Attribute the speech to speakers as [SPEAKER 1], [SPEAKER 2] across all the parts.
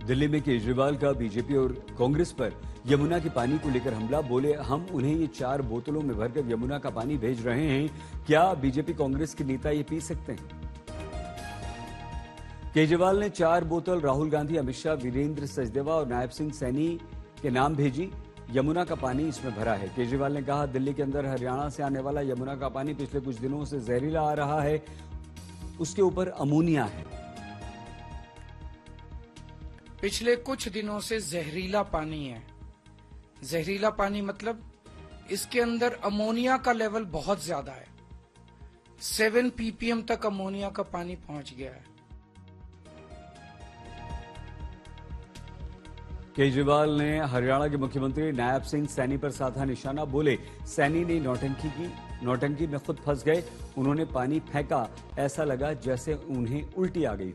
[SPEAKER 1] दिल्ली में केजरीवाल का बीजेपी और कांग्रेस पर यमुना के पानी को लेकर हमला। बोले, हम उन्हें ये 4 बोतलों में भरकर यमुना का पानी भेज रहे हैं। क्या बीजेपी कांग्रेस के नेता ये पी सकते हैं? केजरीवाल ने 4 बोतल राहुल गांधी, अमित शाह, वीरेंद्र सचदेवा और नायब सिंह सैनी के नाम भेजी। यमुना का पानी इसमें भरा है। केजरीवाल ने कहा, दिल्ली के अंदर हरियाणा से आने वाला यमुना का पानी पिछले कुछ दिनों से जहरीला आ रहा है। उसके ऊपर अमोनिया है।
[SPEAKER 2] पिछले कुछ दिनों से जहरीला पानी है। जहरीला पानी मतलब इसके अंदर अमोनिया का लेवल बहुत ज्यादा है। 7 ppm तक अमोनिया का पानी पहुंच गया है।
[SPEAKER 1] केजरीवाल ने हरियाणा के मुख्यमंत्री नायब सिंह सैनी पर साधा निशाना। बोले, सैनी ने नौटंकी की, नौटंकी में खुद फंस गए। उन्होंने पानी फेंका, ऐसा लगा जैसे उन्हें उल्टी आ गई।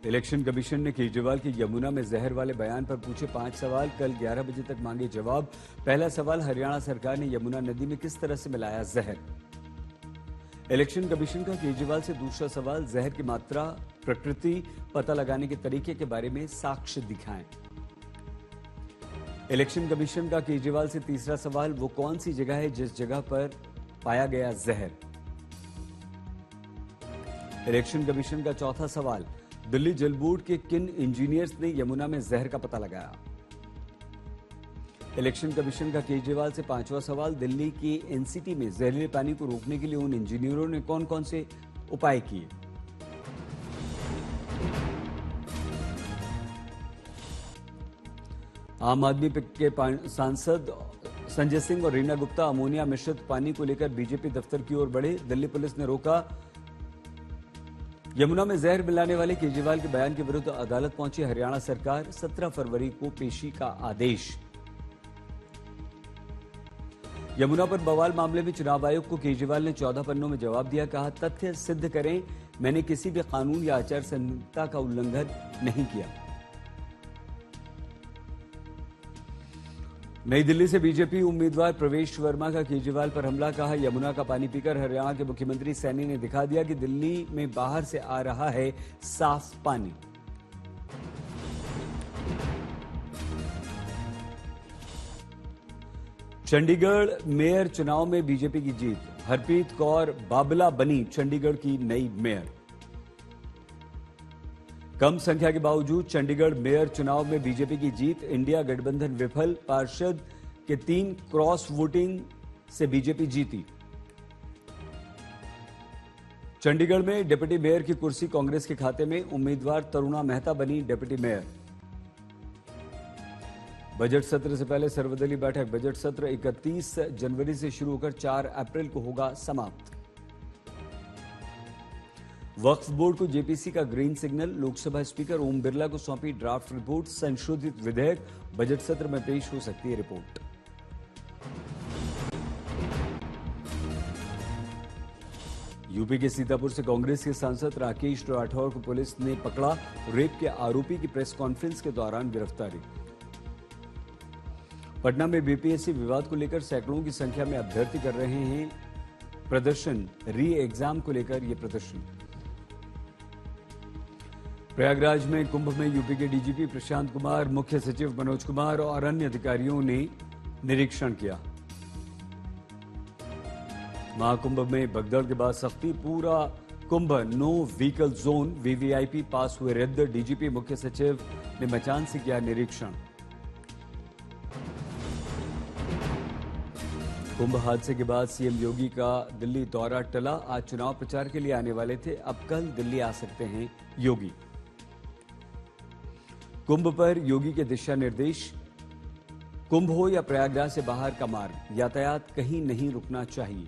[SPEAKER 1] इलेक्शन कमीशन ने केजरीवाल के यमुना में जहर वाले बयान पर पूछे 5 सवाल। कल 11 बजे तक मांगे जवाब। पहला सवाल, हरियाणा सरकार ने यमुना नदी में किस तरह से मिलाया जहर? इलेक्शन कमीशन का केजरीवाल से दूसरा सवाल, जहर की मात्रा, प्रकृति, पता लगाने के तरीके के बारे में साक्ष्य दिखाएं। इलेक्शन कमीशन का केजरीवाल से तीसरा सवाल, वो कौन सी जगह है जिस जगह पर पाया गया जहर? इलेक्शन कमीशन का चौथा सवाल, दिल्ली जल बोर्ड के किन इंजीनियर्स ने यमुना में जहर का पता लगाया? इलेक्शन कमीशन का केजरीवाल से 5वां सवाल, दिल्ली की एनसीटी में जहरीले पानी को रोकने के लिए उन इंजीनियरों ने कौन कौन से उपाय किए? आम आदमी के सांसद संजय सिंह और रीना गुप्ता अमोनिया मिश्रित पानी को लेकर बीजेपी दफ्तर की ओर बढ़े। दिल्ली पुलिस ने रोका। यमुना में जहर मिलाने वाले केजरीवाल के बयान के विरुद्ध अदालत पहुंची हरियाणा सरकार। 17 फरवरी को पेशी का आदेश। यमुना पर बवाल मामले में चुनाव आयोग को केजरीवाल ने 14 पन्नों में जवाब दिया। कहा, तथ्य सिद्ध करें, मैंने किसी भी कानून या आचार संहिता का उल्लंघन नहीं किया। नई दिल्ली से बीजेपी उम्मीदवार प्रवेश वर्मा का केजरीवाल पर हमला। कहा, यमुना का पानी पीकर हरियाणा के मुख्यमंत्री सैनी ने दिखा दिया कि दिल्ली में बाहर से आ रहा है साफ पानी। चंडीगढ़ मेयर चुनाव में बीजेपी की जीत। हरप्रीत कौर बाबला बनी चंडीगढ़ की नई मेयर। कम संख्या के बावजूद चंडीगढ़ मेयर चुनाव में बीजेपी की जीत। इंडिया गठबंधन विफल। पार्षद के 3 क्रॉस वोटिंग से बीजेपी जीती। चंडीगढ़ में डिप्टी मेयर की कुर्सी कांग्रेस के खाते में। उम्मीदवार तरुणा मेहता बनी डिप्टी मेयर। बजट सत्र से पहले सर्वदलीय बैठक। बजट सत्र 31 जनवरी से शुरू होकर 4 अप्रैल को होगा समाप्त। वक्फ बोर्ड को जेपीसी का green signal. Lok Sabha speaker Om Birla को सौंपी ड्राफ्ट रिपोर्ट। संशोधित विधेयक बजट सत्र में पेश हो सकती है रिपोर्ट। यूपी के सीतापुर से कांग्रेस के सांसद राकेश राठौर को पुलिस ने पकड़ा। रेप के आरोपी की प्रेस कॉन्फ्रेंस के दौरान गिरफ्तारी। पटना में बीपीएससी विवाद को लेकर सैकड़ों की संख्या में अभ्यर्थी कर रहे हैं प्रदर्शन। री एग्जाम को लेकर यह प्रदर्शन। प्रयागराज में कुंभ में यूपी के डीजीपी प्रशांत कुमार, मुख्य सचिव मनोज कुमार और अन्य अधिकारियों ने निरीक्षण किया। महाकुंभ में भगदड़ के बाद सख्ती। पूरा कुंभ नो व्हीकल जोन। वीवीआईपी पास हुए रद्द। डीजीपी मुख्य सचिव ने मचान से किया निरीक्षण। कुंभ हादसे के बाद सीएम योगी का दिल्ली दौरा टला। आज चुनाव प्रचार के लिए आने वाले थे, अब कल दिल्ली आ सकते हैं योगी। कुंभ पर योगी के दिशा निर्देश। कुंभ हो या प्रयागराज से बाहर का मार्ग, यातायात कहीं नहीं रुकना चाहिए।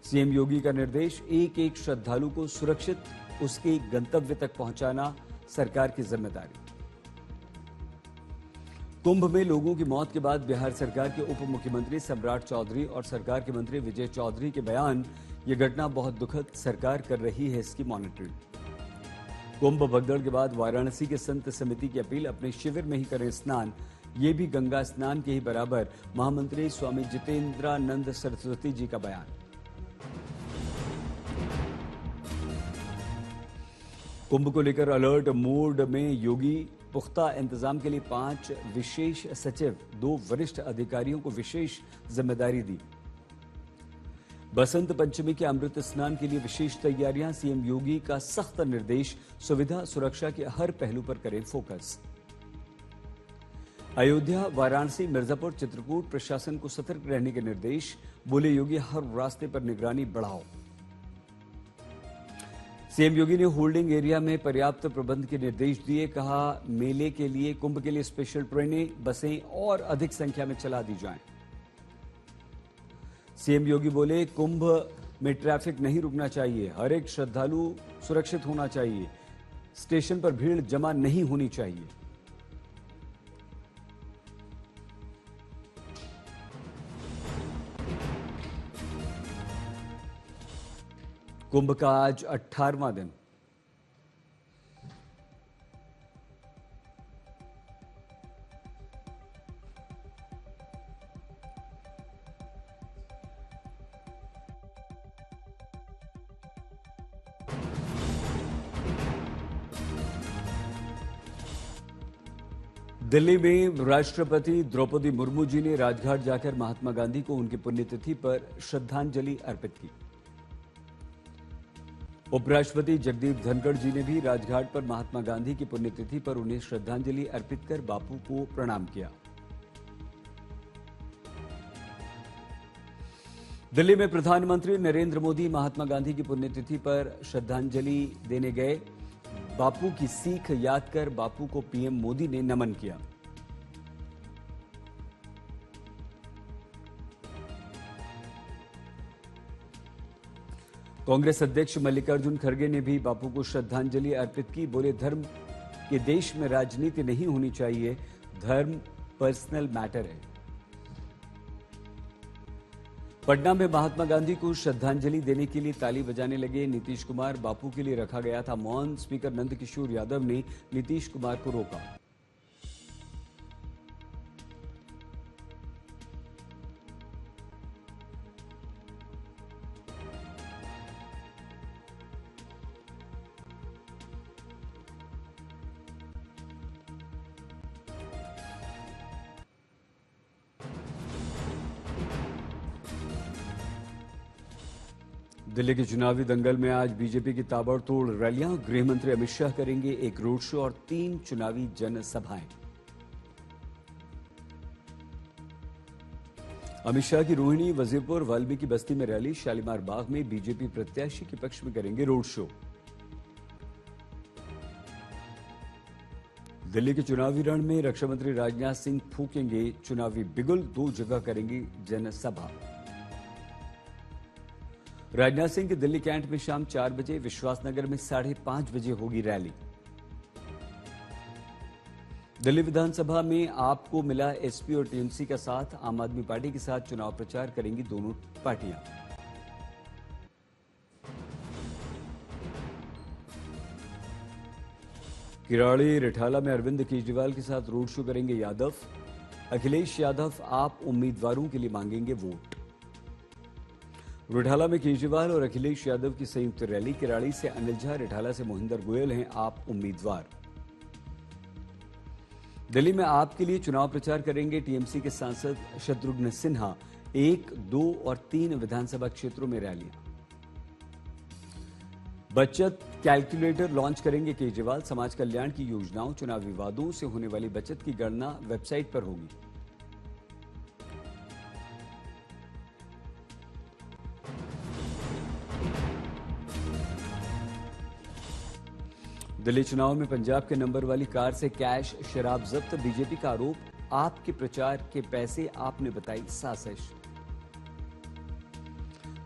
[SPEAKER 1] सीएम योगी का निर्देश, एक एक श्रद्धालु को सुरक्षित उसके गंतव्य तक पहुंचाना सरकार की जिम्मेदारी। कुंभ में लोगों की मौत के बाद बिहार सरकार के उप मुख्यमंत्री सम्राट चौधरी और सरकार के मंत्री विजय चौधरी के बयान। यह घटना बहुत दुखद, सरकार कर रही है इसकी मॉनिटरिंग। कुंभ भगदड़ के बाद वाराणसी के संत समिति की अपील, अपने शिविर में ही करें स्नान। ये भी गंगा स्नान के ही बराबर। महामंत्री स्वामी जितेंद्रानंद सरस्वती जी का बयान। कुंभ को लेकर अलर्ट मोड में योगी। पुख्ता इंतजाम के लिए 5 विशेष सचिव, 2 वरिष्ठ अधिकारियों को विशेष जिम्मेदारी दी। बसंत पंचमी के अमृत स्नान के लिए विशेष तैयारियां। सीएम योगी का सख्त निर्देश, सुविधा सुरक्षा के हर पहलू पर करें फोकस। अयोध्या, वाराणसी, मिर्जापुर, चित्रकूट प्रशासन को सतर्क रहने के निर्देश। बोले योगी, हर रास्ते पर निगरानी बढ़ाओ। सीएम योगी ने होल्डिंग एरिया में पर्याप्त प्रबंध के निर्देश दिए। कहा, मेले के लिए, कुंभ के लिए स्पेशल ट्रेनें, बसें और अधिक संख्या में चला दी जाएं। सीएम योगी बोले, कुंभ में ट्रैफिक नहीं रुकना चाहिए, हर एक श्रद्धालु सुरक्षित होना चाहिए, स्टेशन पर भीड़ जमा नहीं होनी चाहिए। कुंभ का आज 18वां दिन। दिल्ली में राष्ट्रपति द्रौपदी मुर्मू जी ने राजघाट जाकर महात्मा गांधी को उनकी पुण्यतिथि पर श्रद्धांजलि अर्पित की। उपराष्ट्रपति जगदीप धनखड़ जी ने भी राजघाट पर महात्मा गांधी की पुण्यतिथि पर उन्हें श्रद्धांजलि अर्पित कर बापू को प्रणाम किया। दिल्ली में प्रधानमंत्री नरेंद्र मोदी महात्मा गांधी की पुण्यतिथि पर श्रद्धांजलि देने गए। बापू की सीख याद कर बापू को पीएम मोदी ने नमन किया। कांग्रेस अध्यक्ष मल्लिकार्जुन खड़गे ने भी बापू को श्रद्धांजलि अर्पित की। बोले, धर्म के देश में राजनीति नहीं होनी चाहिए, धर्म पर्सनल मैटर है। पटना में महात्मा गांधी को श्रद्धांजलि देने के लिए ताली बजाने लगे नीतीश कुमार। बापू के लिए रखा गया था मौन। स्पीकर नंदकिशोर यादव ने नीतीश कुमार को रोका। दिल्ली के चुनावी दंगल में आज बीजेपी की ताबड़तोड़ रैलियां। गृह मंत्री अमित शाह करेंगे एक रोड शो और 3 चुनावी जनसभाएं। अमित शाह की रोहिणी, वजीरपुर, वाल्मीकि बस्ती में रैली। शालीमार बाग में बीजेपी प्रत्याशी के पक्ष में करेंगे रोड शो। दिल्ली के चुनावी रण में रक्षा मंत्री राजनाथ सिंह फूकेंगे चुनावी बिगुल। 2 जगह करेंगे जनसभा। राजनाथ सिंह के दिल्ली कैंट में शाम 4 बजे, विश्वासनगर में 5:30 बजे होगी रैली। दिल्ली विधानसभा में आपको मिला एसपी और टीएमसी का साथ। आम आदमी पार्टी के साथ चुनाव प्रचार करेंगी दोनों पार्टियां। किराड़ी रिठाला में अरविंद केजरीवाल के साथ रोड शो करेंगे यादव। अखिलेश यादव आप उम्मीदवारों के लिए मांगेंगे वोट। रिठाला में केजरीवाल और अखिलेश यादव की संयुक्त रैली। किराड़ी से अनिल झा, रिठाला से मोहिंदर गोयल हैं आप उम्मीदवार। दिल्ली में आप के लिए चुनाव प्रचार करेंगे टीएमसी के सांसद शत्रुघ्न सिन्हा। 1, 2 और 3 विधानसभा क्षेत्रों में रैलियां। बचत कैलकुलेटर लॉन्च करेंगे केजरीवाल। समाज कल्याण की योजनाओं, चुनावी वादों से होने वाली बचत की गणना वेबसाइट पर होगी। दिल्ली चुनाव में पंजाब के नंबर वाली कार से कैश, शराब जब्त। बीजेपी का आरोप, आपके प्रचार के पैसे आपने बताई साजिश।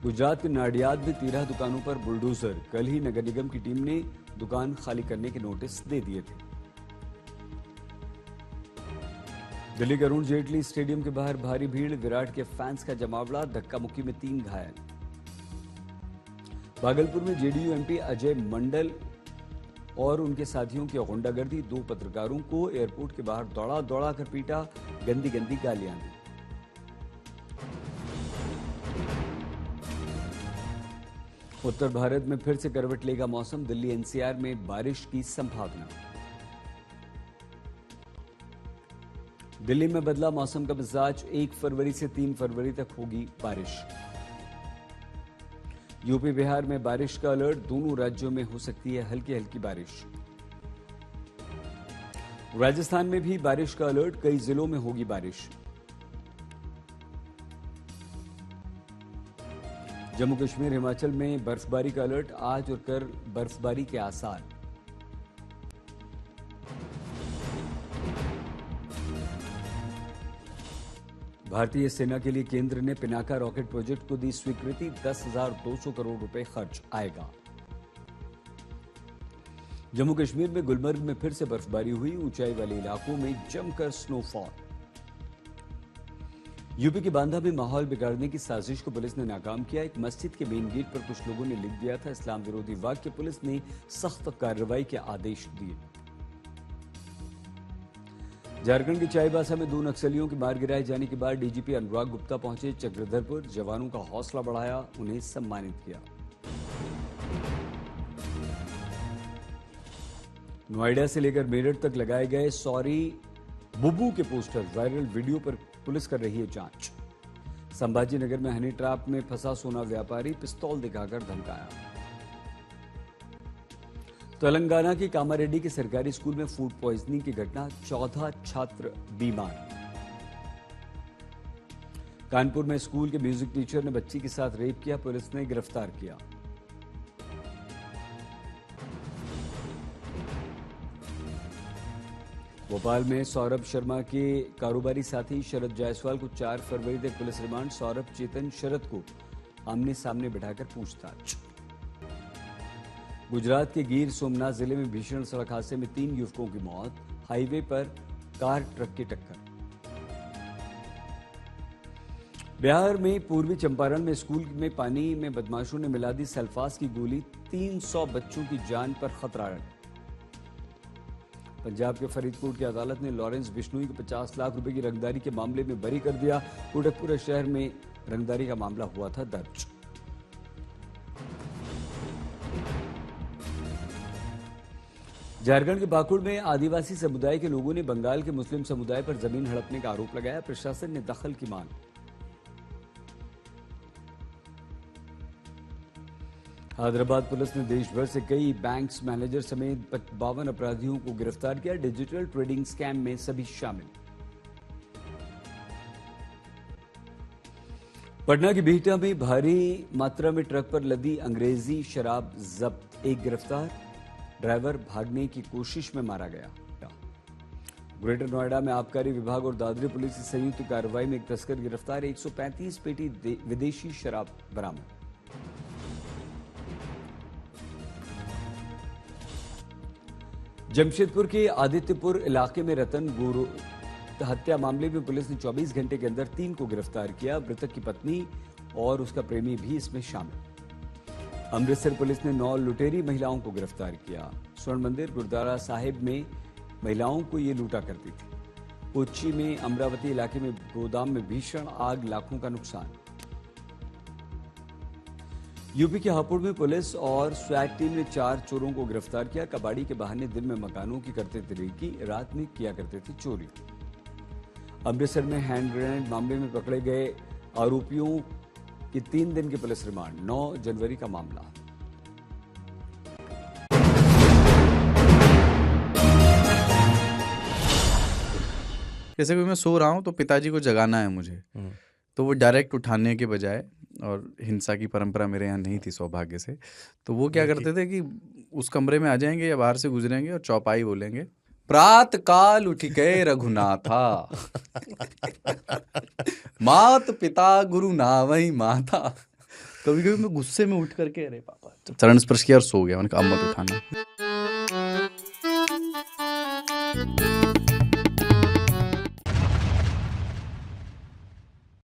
[SPEAKER 1] गुजरात के नाडियाद में 13 दुकानों पर बुलडोजर। कल ही नगर निगम की टीम ने दुकान खाली करने के नोटिस दे दिए थे। दिल्ली के अरुण जेटली स्टेडियम के बाहर भारी भीड़। विराट के फैंस का जमावड़ा, धक्का मुक्की में 3 घायल। भागलपुर में जेडीयू एमपी अजय मंडल और उनके साथियों की गुंडागर्दी। 2 पत्रकारों को एयरपोर्ट के बाहर दौड़ा कर पीटा, गंदी गंदी गालियां दी। उत्तर भारत में फिर से करवट लेगा मौसम, दिल्ली एनसीआर में बारिश की संभावना। दिल्ली में बदला मौसम का मिजाज, 1 फरवरी से 3 फरवरी तक होगी बारिश। यूपी बिहार में बारिश का अलर्ट, दोनों राज्यों में हो सकती है हल्की हल्की बारिश। राजस्थान में भी बारिश का अलर्ट, कई जिलों में होगी बारिश। जम्मू कश्मीर हिमाचल में बर्फबारी का अलर्ट, आज और कल बर्फबारी के आसार। भारतीय सेना के लिए केंद्र ने पिनाका रॉकेट प्रोजेक्ट को दी स्वीकृति, 10,200 करोड़ रुपए खर्च आएगा। जम्मू कश्मीर में गुलमर्ग में फिर से बर्फबारी हुई, ऊंचाई वाले इलाकों में जमकर स्नोफॉल। यूपी के बांदा में माहौल बिगाड़ने की साजिश को पुलिस ने नाकाम किया। एक मस्जिद के मेन गेट पर कुछ लोगों ने लिख दिया था इस्लाम विरोधी वाक्य, पुलिस ने सख्त कार्रवाई के आदेश दिए। झारखंड के चाईबासा में 2 नक्सलियों के मार गिराए जाने के बाद डीजीपी अनुराग गुप्ता पहुंचे चक्रधरपुर, जवानों का हौसला बढ़ाया, उन्हें सम्मानित किया। नोएडा से लेकर मेरठ तक लगाए गए सॉरी बुब्बू के पोस्टर, वायरल वीडियो पर पुलिस कर रही है जांच। संभाजी नगर में हनी ट्रैप में फंसा सोना व्यापारी, पिस्तौल दिखाकर धमकाया। तेलंगाना के कामारेड्डी के सरकारी स्कूल में फूड पॉइजनिंग की घटना, 14 छात्र बीमार। कानपुर में स्कूल के म्यूजिक टीचर ने बच्ची के साथ रेप किया, पुलिस ने गिरफ्तार किया। भोपाल में सौरभ शर्मा के कारोबारी साथी शरद जायसवाल को 4 फरवरी तक पुलिस रिमांड, सौरभ, चेतन, शरद को आमने सामने बिठाकर पूछताछ। गुजरात के गिर सोमनाथ जिले में भीषण सड़क हादसे में 3 युवकों की मौत, हाईवे पर कार ट्रक की टक्कर। बिहार में पूर्वी चंपारण में स्कूल में पानी में बदमाशों ने मिला दी सल्फास की गोली, 300 बच्चों की जान पर खतरा। पंजाब के फरीदकोट की अदालत ने लॉरेंस बिश्नोई को 50 लाख रुपए की रंगदारी के मामले में बरी कर दिया। कोटकपुरा शहर में रंगदारी का मामला हुआ था दर्ज। झारखंड के पाकुड़ में आदिवासी समुदाय के लोगों ने बंगाल के मुस्लिम समुदाय पर जमीन हड़पने का आरोप लगाया, प्रशासन ने दखल की मांग। हैदराबाद पुलिस ने देश भर से कई बैंक्स मैनेजर समेत 52 अपराधियों को गिरफ्तार किया, डिजिटल ट्रेडिंग स्कैम में सभी शामिल। पटना की बिहटा में भारी मात्रा में ट्रक पर लदी अंग्रेजी शराब जब्त, 1 गिरफ्तार, ड्राइवर भागने की कोशिश में मारा गया। ग्रेटर नोएडा में आबकारी विभाग और दादरी पुलिस की संयुक्त कार्रवाई में एक तस्कर गिरफ्तार, 135 पेटी विदेशी शराब बरामद। जमशेदपुर के आदित्यपुर इलाके में रतन गुरु हत्या मामले में पुलिस ने 24 घंटे के अंदर 3 को गिरफ्तार किया, मृतक की पत्नी और उसका प्रेमी भी इसमें शामिल। अमृतसर पुलिस ने 9 लुटेरी महिलाओं को गिरफ्तार किया। स्वर्ण मंदिर गुरुद्वारा साहिब में महिलाओं को ये लूटा करती थी। कोच्चि में अमरावती इलाके में गोदाम में भीषण आग, लाखों का नुकसान। यूपी के हापुड़ में पुलिस और स्वैट टीम ने 4 चोरों को गिरफ्तार किया। कबाड़ी के बहाने दिन में मकानों की करते थे रेकी, रात में किया करते थे चोरी। अमृतसर में हैंड ग्रेनेड मामले में पकड़े गए आरोपियों की 3 दिन की पुलिस रिमांड, 9 जनवरी का मामला।
[SPEAKER 3] जैसे कि मैं सो रहा हूँ तो पिताजी को जगाना है मुझे, तो वो डायरेक्ट उठाने के बजाय, और हिंसा की परंपरा मेरे यहाँ नहीं थी सौभाग्य से, तो वो क्या करते थे कि उस कमरे में आ जाएंगे या बाहर से गुजरेंगे और चौपाई बोलेंगे, प्रात काल उठ के रघुनाथा मात पिता गुरु नावई माता। कभी कभी मैं गुस्से में उठ करके अरे पापा चरण स्पर्श किया और सो गया, मैंने कहा अब मत उठाना।